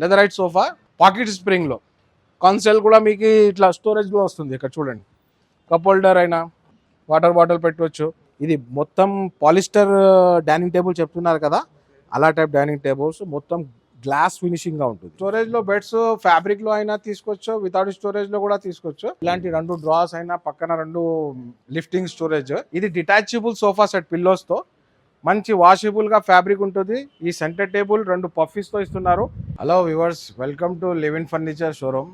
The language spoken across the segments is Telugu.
లెదరైట్ సోఫా పాకెట్ స్ప్రింగ్లో కన్సెల్ కూడా మీకు ఇట్లా స్టోరేజ్లో వస్తుంది. ఇక్కడ చూడండి, కప్ హోల్డర్ అయినా వాటర్ బాటిల్ పెట్టవచ్చు. ఇది మొత్తం పాలిస్టర్ డైనింగ్ టేబుల్ చెప్తున్నారు కదా, అలా టైప్ డైనింగ్ టేబుల్స్ మొత్తం గ్లాస్ ఫినిషింగ్గా ఉంటుంది. స్టోరేజ్లో బెడ్స్ ఫ్యాబ్రిక్లో అయినా తీసుకోవచ్చు, వితౌట్ స్టోరేజ్లో కూడా తీసుకోవచ్చు. ఇలాంటి 2 డ్రాస్ అయినా పక్కన 2 లిఫ్టింగ్ స్టోరేజ్. ఇది డిటాచబుల్ సోఫా సెట్ పిల్లోస్తో మంచి వాషబుల్గా ఫ్యాబ్రిక్ ఉంటుంది. ఈ సెంటర్ టేబుల్ 2 పఫీస్తో ఇస్తున్నారు. Hello viewers, welcome to live-in furniture showroom.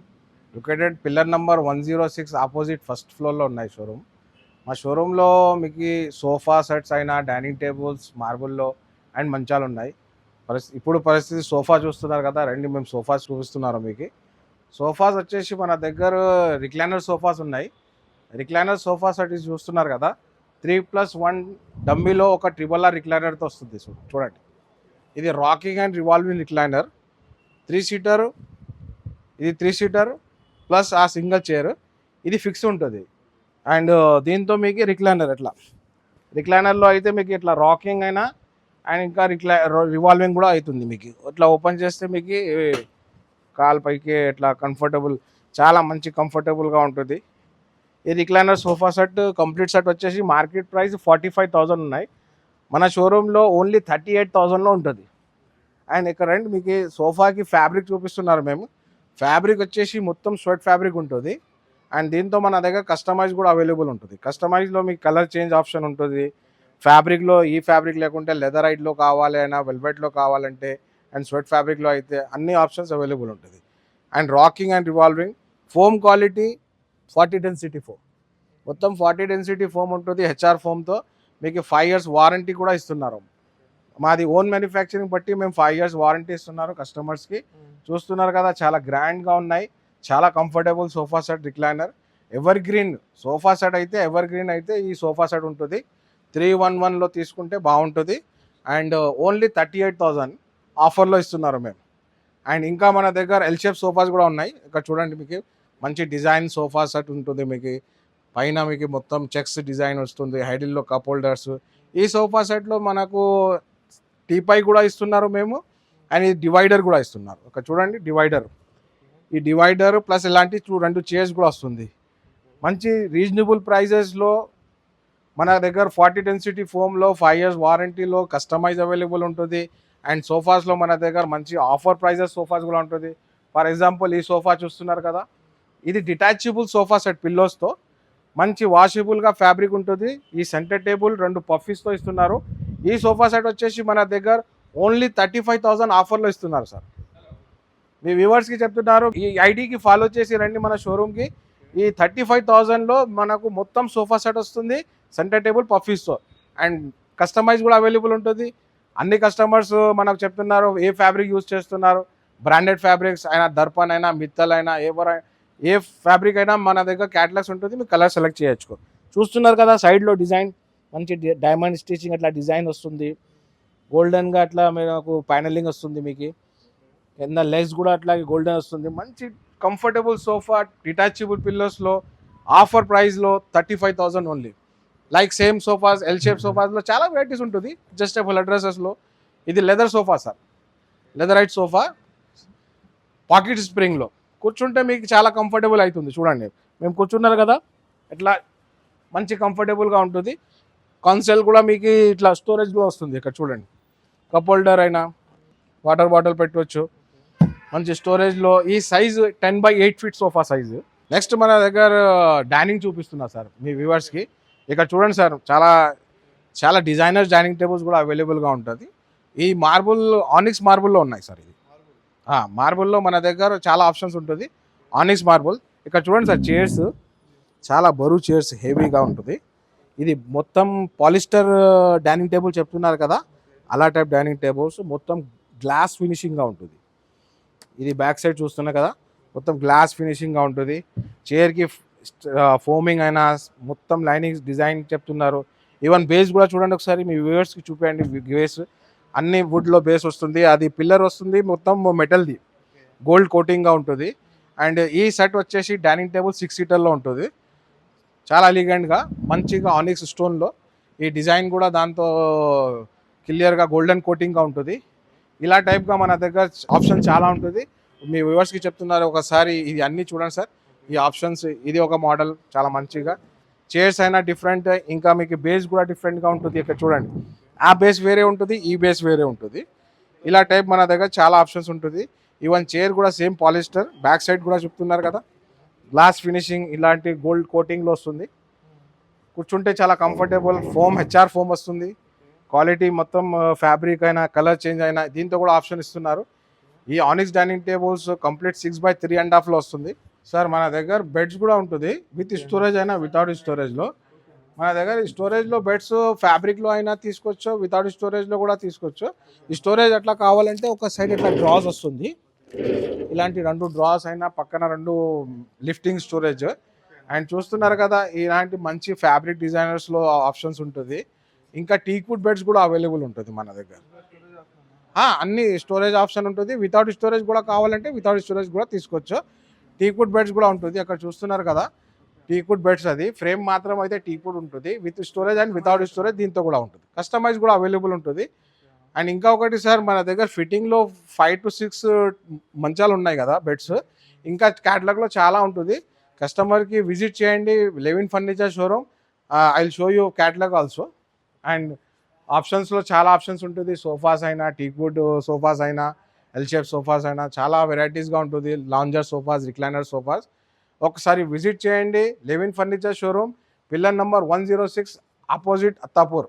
Located pillar number 106 opposite first ఫ్లోర్లో ఉన్నాయి షోరూమ్. మా షోరూంలో మీకు సోఫా సెట్స్ అయినా డైనింగ్ టేబుల్స్ మార్బుల్లో అండ్ మంచాలు ఉన్నాయి. ఇప్పుడు పరిస్థితి సోఫా చూస్తున్నారు కదా, రండి మేము సోఫాస్ చూపిస్తున్నారు మీకు. సోఫాస్ వచ్చేసి మన దగ్గర రిక్లైనర్ సోఫాస్ ఉన్నాయి. రిక్లైనర్ సోఫా సెట్ చూస్తున్నారు కదా, 3+1 డమ్మీలో ఒక RRR రిక్లైనర్తో వస్తుంది. చూడండి, ఇది rocking and revolving recliner. 3 seater, ఇది 3 సీటర్ ప్లస్ ఆ సింగిల్ చైర్. ఇది ఫిక్స్ ఉంటుంది. అండ్ దీంతో మీకు రిక్లైనర్, ఇట్లా రిక్లైనర్లో అయితే మీకు ఇట్లా రాకింగ్ అయినా అండ్ ఇంకా రివాల్వింగ్ కూడా అవుతుంది. మీకు ఇట్లా ఓపెన్ చేస్తే మీకు కాల్ పైకి ఇట్లా కంఫర్టబుల్, చాలా మంచి కంఫర్టబుల్గా ఉంటుంది. ఈ recliner sofa set complete set వచ్చేసి మార్కెట్ ప్రైస్ 45,000 ఉన్నాయి. మన షోరూంలో ఓన్లీ 38,000లో ఉంటుంది. అండ్ ఇక్కడ రండి, మీకు సోఫాకి ఫ్యాబ్రిక్ చూపిస్తున్నారు మేము. ఫ్యాబ్రిక్ వచ్చేసి మొత్తం స్వెట్ ఫ్యాబ్రిక్ ఉంటుంది. అండ్ దీంతో మన దగ్గర కస్టమైజ్ కూడా అవైలబుల్ ఉంటుంది. కస్టమైజ్లో మీకు కలర్ చేంజ్ ఆప్షన్ ఉంటుంది. ఫ్యాబ్రిక్లో ఈ ఫ్యాబ్రిక్ లేకుంటే లెదరైట్లో కావాలి అయినా, వెల్వెట్లో కావాలంటే, అండ్ స్వెట్ ఫ్యాబ్రిక్లో అయితే అన్ని ఆప్షన్స్ అవైలబుల్ ఉంటుంది. And rocking and revolving foam quality 40 density foam, మొత్తం 40 డెన్సిటీ ఫోమ్ ఉంటుంది. HR ఫోమ్తో మీకు 5 years వారంటీ కూడా ఇస్తున్నారు. మాది ఓన్ మ్యానుఫ్యాక్చరింగ్ బట్టి మేము 5 years వారంటీ ఇస్తున్నారు కస్టమర్స్కి. చూస్తున్నారు కదా, చాలా గ్రాండ్గా ఉన్నాయి, చాలా comfortable sofa set recliner. Ever green sofa set అయితే, ఎవర్ గ్రీన్ అయితే ఈ సోఫా సెట్ ఉంటుంది. 311లో తీసుకుంటే బాగుంటుంది. అండ్ ఓన్లీ 38,000 ఆఫర్లో ఇస్తున్నారు మేము. అండ్ ఇంకా మన దగ్గర ఎల్ షేప్ సోఫాస్ కూడా ఉన్నాయి. ఇక్కడ చూడండి, మీకు మంచి డిజైన్ సోఫా సెట్ ఉంటుంది. మీకు పైన మీకు మొత్తం చెక్స్ డిజైన్ వస్తుంది, హైడిల్లో కప్ హోల్డర్స్. ఈ సోఫా సెట్లో మనకు టీపై కూడా ఇస్తున్నారు మేము, అండ్ ఈ డివైడర్ కూడా ఇస్తున్నారు. ఇక్కడ చూడండి, డివైడర్, ఈ డివైడర్ ప్లస్ ఇలాంటి 2 చైర్స్ కూడా వస్తుంది. మంచి రీజనబుల్ ప్రైజెస్లో మన దగ్గర 40 డెన్సిటీ ఫోమ్లో 5 years వారంటీలో కస్టమైజ్ అవైలబుల్ ఉంటుంది. అండ్ సోఫాస్లో మన దగ్గర మంచి ఆఫర్ ప్రైజెస్ సోఫాస్ కూడా ఉంటుంది. ఫర్ ఎగ్జాంపుల్ ఈ సోఫా చూస్తున్నారు కదా, ఇది డిటాచబుల్ సోఫా సెట్ పిల్లోస్తో మంచి వాషబుల్గా ఫ్యాబ్రిక్ ఉంటుంది. ఈ సెంటర్ టేబుల్ 2 పఫీస్తో ఇస్తున్నారు. ఈ సోఫా సెట్ వచ్చేసి మన దగ్గర ఓన్లీ 35,000 ఆఫర్లో ఇస్తున్నారు సార్. మీ వ్యూవర్స్కి చెప్తున్నారు, ఈ ఐడికి ఫాలో చేసి రండి మన షోరూమ్కి. ఈ 35,000లో మనకు మొత్తం సోఫా సెట్ వస్తుంది, సెంటర్ టేబుల్ పఫీస్తో. అండ్ కస్టమైజ్ కూడా అవైలబుల్ ఉంటుంది. అన్ని కస్టమర్స్ మనకు చెప్తున్నారు ఏ ఫ్యాబ్రిక్ యూజ్ చేస్తున్నారు. బ్రాండెడ్ ఫ్యాబ్రిక్స్ అయినా, దర్పణ్ అయినా, మిత్తల్ అయినా, ఏ ఫ్యాబ్రిక్ అయినా మన దగ్గర క్యాటలాగ్స్ ఉంటుంది. మీకు కలర్ సెలెక్ట్ చేయొచ్చు. చూస్తున్నారు కదా, సైడ్లో డిజైన్ మంచి డైమండ్ స్టిచింగ్ అట్లా డిజైన్ వస్తుంది. గోల్డెన్గా అట్లా మీకు ప్యానలింగ్ వస్తుంది. మీకు కింద లెగ్స్ కూడా అట్లాగే గోల్డెన్ వస్తుంది. మంచి కంఫర్టబుల్ సోఫా డిటాచబుల్ పిల్లోస్లో ఆఫర్ ప్రైస్లో 35,000 only. Like same sofas, L shape సోఫాస్లో చాలా వెరైటీస్ ఉంటుంది. జస్ట్ ఎఫుల్ అడ్రసెస్లో ఇది leather sofa sir, leatherette sofa pocket స్ప్రింగ్లో కూర్చుంటే మీకు చాలా కంఫర్టబుల్ అవుతుంది. చూడండి, మేము కూర్చున్నారు కదా, ఇట్లా మంచి కంఫర్టబుల్గా ఉంటుంది. కన్సెల్ కూడా మీకు ఇట్లా స్టోరేజ్లో వస్తుంది. ఇక్కడ చూడండి, కప్ హోల్డర్ అయినా వాటర్ బాటిల్ పెట్టవచ్చు. మంచి స్టోరేజ్లో. ఈ size 10x8 feet sofa size. Next మన దగ్గర డైనింగ్ చూపిస్తున్నా సార్ మీ వ్యూవర్స్కి. ఇక్కడ చూడండి సార్, చాలా చాలా డిజైనర్ డైనింగ్ టేబుల్స్ కూడా అవైలబుల్గా ఉంటుంది. ఈ మార్బుల్ ఆనిక్స్ మార్బుల్లో ఉన్నాయి సార్. ఇది మార్బుల్లో మన దగ్గర చాలా ఆప్షన్స్ ఉంటుంది. Onyx marble. ఇక్కడ చూడండి సార్, చైర్స్ చాలా బరువు చైర్స్, హెవీగా ఉంటుంది. ఇది మొత్తం పాలిస్టర్ డైనింగ్ టేబుల్ చెప్తున్నారు కదా, అలా టైప్ డైనింగ్ టేబుల్స్ మొత్తం గ్లాస్ ఫినిషింగ్గా ఉంటుంది. ఇది బ్యాక్ సైడ్ చూస్తున్నా కదా, మొత్తం గ్లాస్ ఫినిషింగ్గా ఉంటుంది. చైర్కి ఫోమింగ్ అయినా మొత్తం లైనింగ్స్ డిజైన్ చెప్తున్నారు. ఈవెన్ బేస్ కూడా చూడండి ఒకసారి, మీ వ్యూవర్స్కి చూపించండి. బేస్ అన్ని వుడ్లో బేస్ వస్తుంది. అది పిల్లర్ వస్తుంది, మొత్తం మెటల్ది గోల్డ్ కోటింగ్గా ఉంటుంది. అండ్ ఈ సెట్ వచ్చేసి డైనింగ్ టేబుల్ 6 seaterలో ఉంటుంది. చాలా ఎలిగెంట్గా మంచిగా ఆనిక్స్ స్టోన్లో ఈ డిజైన్ కూడా దాంతో క్లియర్గా గోల్డెన్ కోటింగ్గా ఉంటుంది. ఇలా టైప్గా మన దగ్గర ఆప్షన్ చాలా ఉంటుంది. మీ వ్యూవర్స్కి చెప్తున్నారు, ఒకసారి ఇది అన్నీ చూడండి సార్. ఈ ఆప్షన్స్, ఇది ఒక మోడల్ చాలా మంచిగా. చైర్స్ అయినా డిఫరెంట్, ఇంకా మీకు బేస్ కూడా డిఫరెంట్గా ఉంటుంది. ఇక్కడ చూడండి, ఆ బేస్ వేరే ఉంటుంది, ఈ బేస్ వేరే ఉంటుంది. ఇలా టైప్ మన దగ్గర చాలా ఆప్షన్స్ ఉంటుంది. ఈవెన్ చైర్ కూడా సేమ్ పాలిస్టర్, బ్యాక్ సైడ్ కూడా చెప్తున్నారు కదా, గ్లాస్ ఫినిషింగ్ ఇలాంటి గోల్డ్ కోటింగ్లో వస్తుంది. కూర్చుంటే చాలా కంఫర్టబుల్. ఫోమ్, హెచ్ఆర్ ఫోమ్ వస్తుంది. క్వాలిటీ మొత్తం ఫ్యాబ్రిక్ అయినా, కలర్ చేంజ్ అయినా దీంతో కూడా ఆప్షన్ ఇస్తున్నారు. ఈ ఆనిక్స్ డైనింగ్ టేబుల్స్ కంప్లీట్ 6x3.5లో వస్తుంది. సార్ మన దగ్గర బెడ్స్ కూడా ఉంటుంది, విత్ స్టోరేజ్ అయినా వితౌట్ స్టోరేజ్లో. మన దగ్గర స్టోరేజ్లో బెడ్స్ ఫ్యాబ్రిక్లో అయినా తీసుకోవచ్చు, వితౌట్ స్టోరేజ్లో కూడా తీసుకోవచ్చు. ఈ స్టోరేజ్ అట్లా కావాలంటే ఒక సైడ్ ఇట్లా డ్రాస్ వస్తుంది, ఇలాంటి 2 డ్రాస్ అయినా, పక్కన 2 లిఫ్టింగ్ స్టోరేజ్. అండ్ చూస్తున్నారు కదా, ఇలాంటి మంచి ఫ్యాబ్రిక్ డిజైనర్స్లో ఆప్షన్స్ ఉంటుంది. ఇంకా టీక్వుడ్ బెడ్స్ కూడా అవైలబుల్ ఉంటుంది మన దగ్గర. అన్ని స్టోరేజ్ ఆప్షన్ ఉంటుంది. వితౌట్ స్టోరేజ్ కూడా కావాలంటే వితౌట్ స్టోరేజ్ కూడా తీసుకోవచ్చు. టీక్వుడ్ బెడ్స్ కూడా ఉంటుంది, అక్కడ చూస్తున్నారు కదా, టీక్వుడ్ బెడ్స్. అది ఫ్రేమ్ మాత్రం అయితే టీక్వుడ్ ఉంటుంది, with storage and without storage దీంతో కూడా ఉంటుంది. కస్టమైజ్ కూడా అవైలబుల్ ఉంటుంది. అండ్ ఇంకా ఒకటి సార్, మన దగ్గర ఫిట్టింగ్లో 5 to 6 మంచాలు ఉన్నాయి కదా బెడ్స్. ఇంకా క్యాటలాగ్లో చాలా ఉంటుంది. కస్టమర్కి విజిట్ చేయండి, Levin furniture showroom. I will show you catalogue also. And ఆప్షన్స్లో చాలా ఆప్షన్స్ ఉంటుంది. సోఫాస్ అయినా, టీక్వుడ్ సోఫాస్ అయినా, ఎల్ షేప్ సోఫాస్ అయినా చాలా వెరైటీస్గా ఉంటుంది. Lounger sofas, recliner sofas. ఒకసారి విజిట్ చేయండి, Levin furniture showroom, pillar number 106, opposite Attapur.